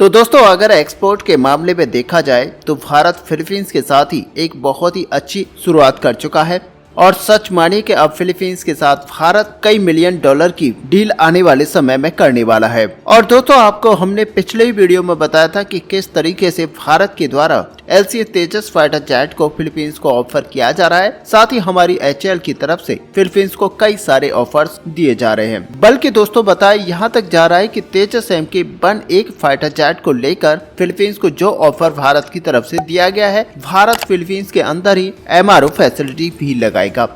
तो दोस्तों अगर एक्सपोर्ट के मामले में देखा जाए तो भारत फिलीपींस के साथ ही एक बहुत ही अच्छी शुरुआत कर चुका है और सच मानिए कि अब फिलीपींस के साथ भारत कई मिलियन डॉलर की डील आने वाले समय में करने वाला है। और दोस्तों आपको हमने पिछले ही वीडियो में बताया था कि किस तरीके से भारत के द्वारा LCA तेजस फाइटर जेट को फिलीपींस को ऑफर किया जा रहा है। साथ ही हमारी HAL की तरफ से फिलीपींस को कई सारे ऑफर्स दिए जा रहे हैं। बल्कि दोस्तों बताए यहाँ तक जा रहा है कि तेजस MK-1 फाइटर जेट को लेकर फिलीपींस को जो ऑफर भारत की तरफ से दिया गया है, भारत फिलीपींस के अंदर ही MRO फैसिलिटी भी लगाएगा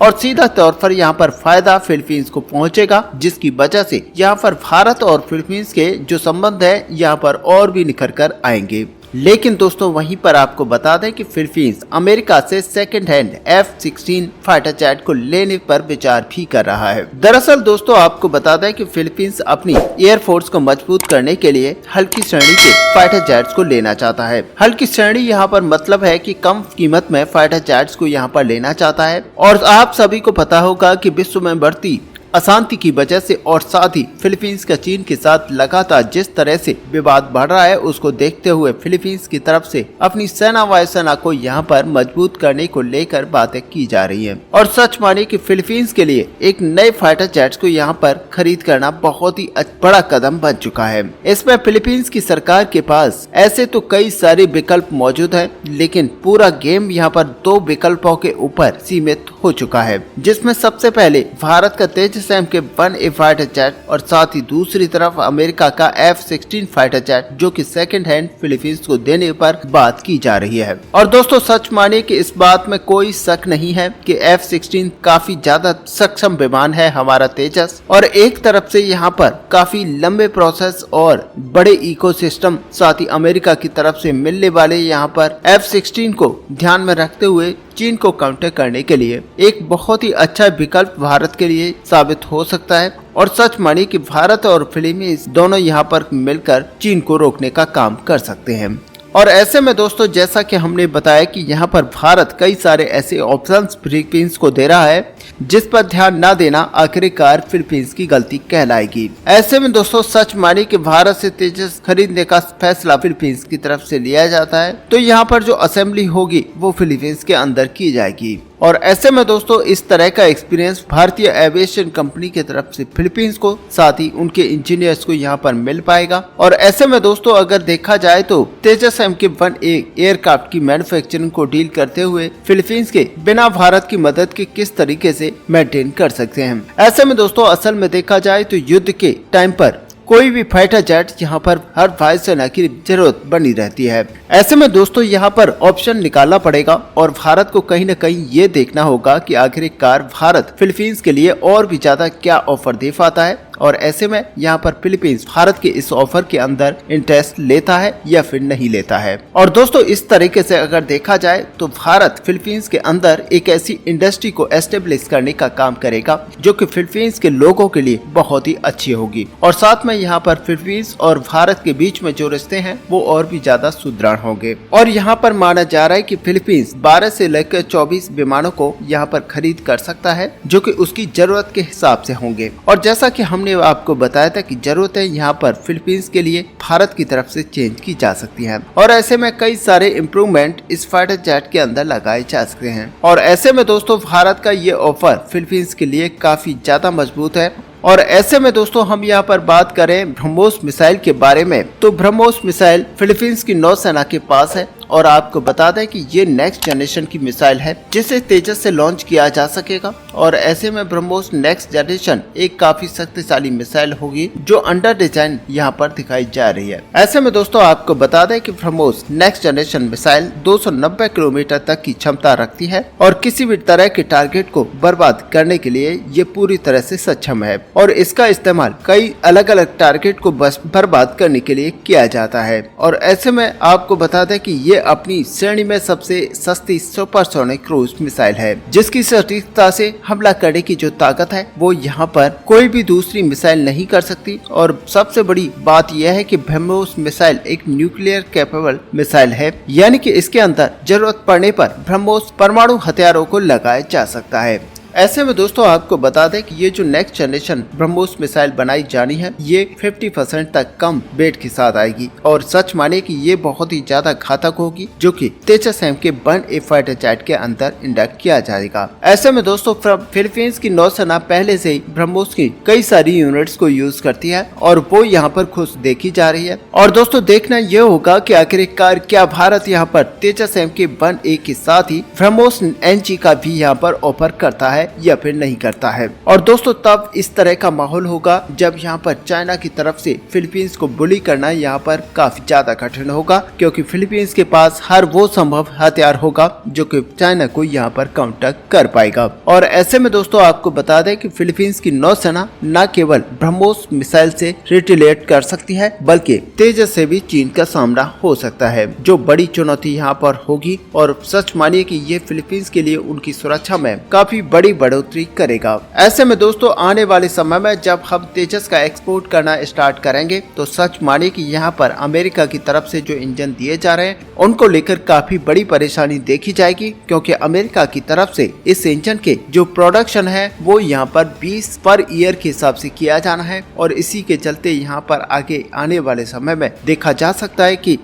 और सीधा तौर पर यहाँ पर फायदा फिलीपींस को पहुँचेगा, जिसकी वजह से यहाँ पर भारत और फिलीपींस के जो संबंध है यहाँ पर और भी निखर कर आएंगे। लेकिन दोस्तों वहीं पर आपको बता दें कि फिलीपींस अमेरिका से second hand F-16 fighter jet को लेने पर विचार भी कर रहा है। दरअसल दोस्तों आपको बता दें कि फिलीपींस अपनी एयरफोर्स को मजबूत करने के लिए हल्की श्रेणी के फाइटर जेट्स को लेना चाहता है। हल्की श्रेणी यहाँ पर मतलब है कि कम कीमत में फाइटर जेट्स को यहाँ पर लेना चाहता है। और आप सभी को पता होगा कि विश्व में बढ़ती अशांति की वजह से और साथ ही फिलीपींस का चीन के साथ लगातार जिस तरह से विवाद बढ़ रहा है, उसको देखते हुए फिलीपींस की तरफ से अपनी सेना वायुसेना को यहाँ पर मजबूत करने को लेकर बातें की जा रही हैं। और सच मानिए कि फिलीपींस के लिए एक नए फाइटर जेट्स को यहाँ पर खरीद करना बहुत ही बड़ा कदम बन चुका है। इसमें फिलीपींस की सरकार के पास ऐसे तो कई सारे विकल्प मौजूद है, लेकिन पूरा गेम यहाँ पर 2 विकल्पों के ऊपर सीमित हो चुका है, जिसमें सबसे पहले भारत का तेजस MK-1 फाइटर जेट और साथ ही दूसरी तरफ अमेरिका का F-16 फाइटर जेट, जो कि सेकंड हैंड फिलीपींस को देने पर बात की जा रही है। और दोस्तों सच मानिए कि इस बात में कोई शक नहीं है कि F-16 काफी ज्यादा सक्षम विमान है हमारा तेजस, और एक तरफ से यहाँ पर काफी लंबे प्रोसेस और बड़े इकोसिस्टम साथ ही अमेरिका की तरफ से मिलने वाले यहाँ पर F-16 को ध्यान में रखते हुए चीन को काउंटर करने के लिए एक बहुत ही अच्छा विकल्प भारत के लिए साबित हो सकता है। और सच मानिए कि भारत और फिलीपींस दोनों यहाँ पर मिलकर चीन को रोकने का काम कर सकते हैं। और ऐसे में दोस्तों जैसा कि हमने बताया कि यहाँ पर भारत कई सारे ऐसे ऑप्शंस फिलीपींस को दे रहा है, जिस पर ध्यान न देना आखिरकार फिलीपींस की गलती कहलाएगी। ऐसे में दोस्तों सच मानिए कि भारत से तेजस खरीदने का फैसला फिलीपींस की तरफ से लिया जाता है, तो यहाँ पर जो असेंबली होगी वो फिलीपींस के अंदर की जाएगी। और ऐसे में दोस्तों इस तरह का एक्सपीरियंस भारतीय एविएशन कंपनी की तरफ से फिलीपींस को साथ ही उनके इंजीनियर्स को यहाँ पर मिल पाएगा। और ऐसे में दोस्तों अगर देखा जाए तो तेजस MK-1 एयरक्राफ्ट की मैन्युफैक्चरिंग को डील करते हुए फिलीपींस के बिना भारत की मदद के किस तरीके से मेंटेन कर सकते हैं। ऐसे में दोस्तों असल में देखा जाए तो युद्ध के टाइम पर कोई भी फाइटर जेट यहाँ पर हर वायुसेना की जरूरत बनी रहती है। ऐसे में दोस्तों यहाँ पर ऑप्शन निकालना पड़ेगा और भारत को कहीं न कहीं ये देखना होगा कि आखिरकार भारत फिलीपींस के लिए और भी ज्यादा क्या ऑफर दे पाता है। और ऐसे में यहाँ पर फिलीपींस भारत के इस ऑफर के अंदर इंटरेस्ट लेता है या फिर नहीं लेता है। और दोस्तों इस तरीके से अगर देखा जाए तो भारत फिलीपींस के अंदर एक ऐसी इंडस्ट्री को एस्टेब्लिश करने का काम करेगा जो कि फिलीपींस के लोगों के लिए बहुत ही अच्छी होगी। और साथ में यहाँ पर फिलीपींस और भारत के बीच में जो रिश्ते हैं वो और भी ज्यादा सुदृढ़ होंगे। और यहाँ पर माना जा रहा है कि फिलीपींस 12 से लेकर 24 विमानों को यहाँ पर खरीद कर सकता है, जो कि उसकी जरूरत के हिसाब से होंगे। और जैसा कि हमने आपको बताया था कि जरूरतें यहाँ पर फिलीपींस के लिए भारत की तरफ से चेंज की जा सकती हैं। और ऐसे में कई सारे इम्प्रूवमेंट इस फाइटर जेट के अंदर लगाए जा सकते हैं। और ऐसे में दोस्तों भारत का ये ऑफर फिलीपींस के लिए काफी ज्यादा मजबूत है। और ऐसे में दोस्तों हम यहाँ पर बात करें ब्रह्मोस मिसाइल के बारे में, तो ब्रह्मोस मिसाइल फिलीपींस की नौसेना के पास है। और आपको बता दें कि ये नेक्स्ट जनरेशन की मिसाइल है जिसे तेजस से लॉन्च किया जा सकेगा। और ऐसे में ब्रह्मोस नेक्स्ट जनरेशन एक काफी शक्तिशाली मिसाइल होगी जो अंडर डिजाइन यहाँ पर दिखाई जा रही है। ऐसे में दोस्तों आपको बता दें कि BrahMos next generation missile 290 kilometre तक की क्षमता रखती है और किसी भी तरह के टारगेट को बर्बाद करने के लिए ये पूरी तरह से सक्षम है। और इसका इस्तेमाल कई अलग अलग टारगेट को बर्बाद करने के लिए किया जाता है। और ऐसे में आपको बता दें कि ये अपनी श्रेणी में सबसे सस्ती सुपरसोनिक क्रूज मिसाइल है, जिसकी सटीकता से हमला करने की जो ताकत है वो यहाँ पर कोई भी दूसरी मिसाइल नहीं कर सकती। और सबसे बड़ी बात यह है कि ब्रह्मोस मिसाइल एक न्यूक्लियर कैपेबल मिसाइल है, यानी कि इसके अंदर जरूरत पड़ने पर ब्रह्मोस परमाणु हथियारों को लगाया जा सकता है। ऐसे में दोस्तों आपको बता दें कि ये जो नेक्स्ट जनरेशन ब्रह्मोस मिसाइल बनाई जानी है ये 50% तक कम वेट के साथ आएगी और सच माने कि ये बहुत ही ज्यादा घातक होगी, जो कि तेजस एम के 1A फाइटर जेट के अंदर इंडक्ट किया जाएगा। ऐसे में दोस्तों फिलीपींस की नौसेना पहले से ही ब्रह्मोस की कई सारी यूनिट्स को यूज करती है और वो यहाँ पर खुश देखी जा रही है। और दोस्तों देखना ये होगा कि आखिरकार क्या भारत यहाँ पर तेजस एम के 1A के साथ ही ब्रह्मोस NG का भी यहाँ पर ऑफर करता है या फिर नहीं करता है। और दोस्तों तब इस तरह का माहौल होगा जब यहाँ पर चाइना की तरफ से फिलीपींस को बुली करना यहाँ पर काफी ज्यादा कठिन होगा, क्योंकि फिलीपींस के पास हर वो संभव हथियार होगा जो कि चाइना को यहाँ पर काउंटर कर पाएगा। और ऐसे में दोस्तों आपको बता दें कि फिलीपींस की नौसेना न केवल ब्रह्मोस मिसाइल से रिटेलिएट कर सकती है बल्कि तेजस से भी चीन का सामना हो सकता है, जो बड़ी चुनौती यहाँ पर होगी। और सच मानिए कि ये फिलीपींस के लिए उनकी सुरक्षा में काफी बड़ी बढ़ोतरी करेगा। ऐसे में दोस्तों आने वाले समय में जब हम तेजस का एक्सपोर्ट करना स्टार्ट करेंगे तो सच मानिए कि यहाँ पर अमेरिका की तरफ से जो इंजन दिए जा रहे हैं उनको लेकर काफी बड़ी परेशानी देखी जाएगी, क्योंकि अमेरिका की तरफ से इस इंजन के जो प्रोडक्शन है वो यहाँ पर 20 पर ईयर के हिसाब से किया जाना है। और इसी के चलते यहाँ पर आगे आने वाले समय में देखा जा सकता है कि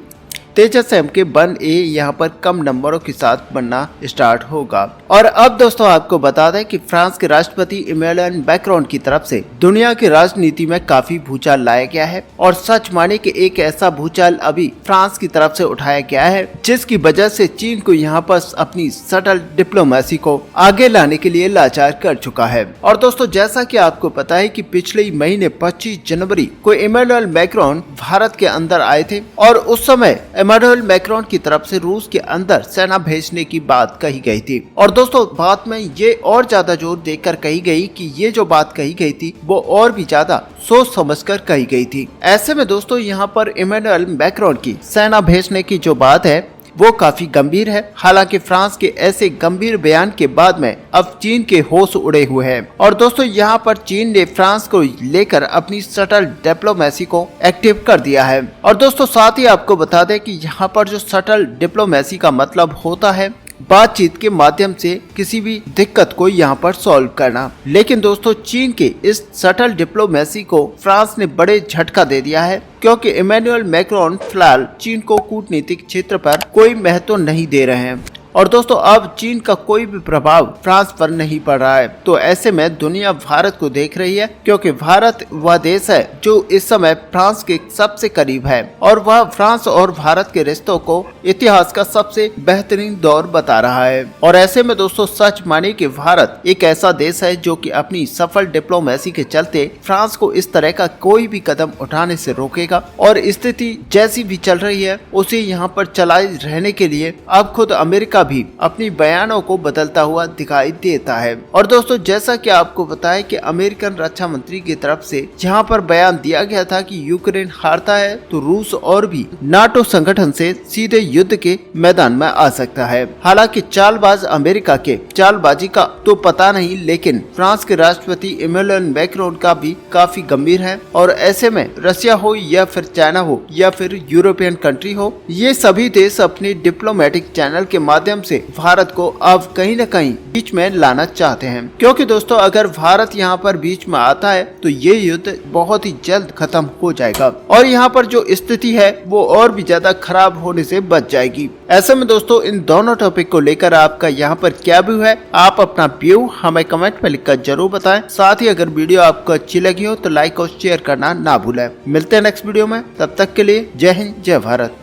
तेजस एम के 1A यहाँ पर कम नंबरों के साथ बनना स्टार्ट होगा। और अब दोस्तों आपको बता दें कि फ्रांस के राष्ट्रपति इमैनुअल मैक्रोन की तरफ से दुनिया की राजनीति में काफी भूचाल लाया गया है। और सच माने कि एक ऐसा भूचाल अभी फ्रांस की तरफ से उठाया गया है जिसकी वजह से चीन को यहाँ पर अपनी सटल डिप्लोमेसी को आगे लाने के लिए लाचार कर चुका है। और दोस्तों जैसा कि आपको पता है कि पिछले महीने 25 जनवरी को इमैनुअल मैक्रोन भारत के अंदर आए थे और उस समय इमैनुअल मैक्रोन की तरफ से रूस के अंदर सेना भेजने की बात कही गई थी। और दोस्तों बात में ये और ज्यादा जोर देकर कही गई कि ये जो बात कही गई थी वो और भी ज्यादा सोच समझकर कही गई थी। ऐसे में दोस्तों यहाँ पर इमैनुअल मैक्रोन की सेना भेजने की जो बात है वो काफी गंभीर है। हालांकि फ्रांस के ऐसे गंभीर बयान के बाद में अब चीन के होश उड़े हुए हैं। और दोस्तों यहाँ पर चीन ने फ्रांस को लेकर अपनी सटल डिप्लोमेसी को एक्टिव कर दिया है। और दोस्तों साथ ही आपको बता दें कि यहाँ पर जो सटल डिप्लोमेसी का मतलब होता है बातचीत के माध्यम से किसी भी दिक्कत को यहाँ पर सॉल्व करना। लेकिन दोस्तों चीन के इस सटल डिप्लोमेसी को फ्रांस ने बड़े झटका दे दिया है, क्योंकि इमैनुअल मैक्रोन फिलहाल चीन को कूटनीतिक क्षेत्र पर कोई महत्व नहीं दे रहे हैं। और दोस्तों अब चीन का कोई भी प्रभाव फ्रांस पर नहीं पड़ रहा है। तो ऐसे में दुनिया भारत को देख रही है, क्योंकि भारत वह देश है जो इस समय फ्रांस के सबसे करीब है और वह फ्रांस और भारत के रिश्तों को इतिहास का सबसे बेहतरीन दौर बता रहा है। और ऐसे में दोस्तों सच मानिए कि भारत एक ऐसा देश है जो कि अपनी सफल डिप्लोमेसी के चलते फ्रांस को इस तरह का कोई भी कदम उठाने से रोकेगा। और स्थिति जैसी भी चल रही है उसे यहाँ पर चलाए रहने के लिए अब खुद अमेरिका भी अपनी बयानों को बदलता हुआ दिखाई देता है। और दोस्तों जैसा कि आपको पता है कि अमेरिकन रक्षा मंत्री की तरफ से जहां पर बयान दिया गया था कि यूक्रेन हारता है तो रूस और भी नाटो संगठन से सीधे युद्ध के मैदान में आ सकता है। हालांकि चालबाज अमेरिका के चालबाजी का तो पता नहीं, लेकिन फ्रांस के राष्ट्रपति इमैनुअल मैक्रोन का भी काफी गंभीर है। और ऐसे में रशिया हो या फिर चाइना हो या फिर यूरोपियन कंट्री हो, ये सभी देश अपने डिप्लोमेटिक चैनल के माध्यम से भारत को अब कहीं न कहीं बीच में लाना चाहते हैं। क्योंकि दोस्तों अगर भारत यहाँ पर बीच में आता है तो ये युद्ध बहुत ही जल्द खत्म हो जाएगा और यहाँ पर जो स्थिति है वो और भी ज्यादा खराब होने से बच जाएगी। ऐसे में दोस्तों इन दोनों टॉपिक को लेकर आपका यहाँ पर क्या व्यू है, आप अपना व्यू हमें कमेंट में लिखकर जरूर बताएं। साथ ही अगर वीडियो आपको अच्छी लगी हो तो लाइक और शेयर करना ना भूलें। मिलते हैं नेक्स्ट वीडियो में, तब तक के लिए जय हिंद जय भारत।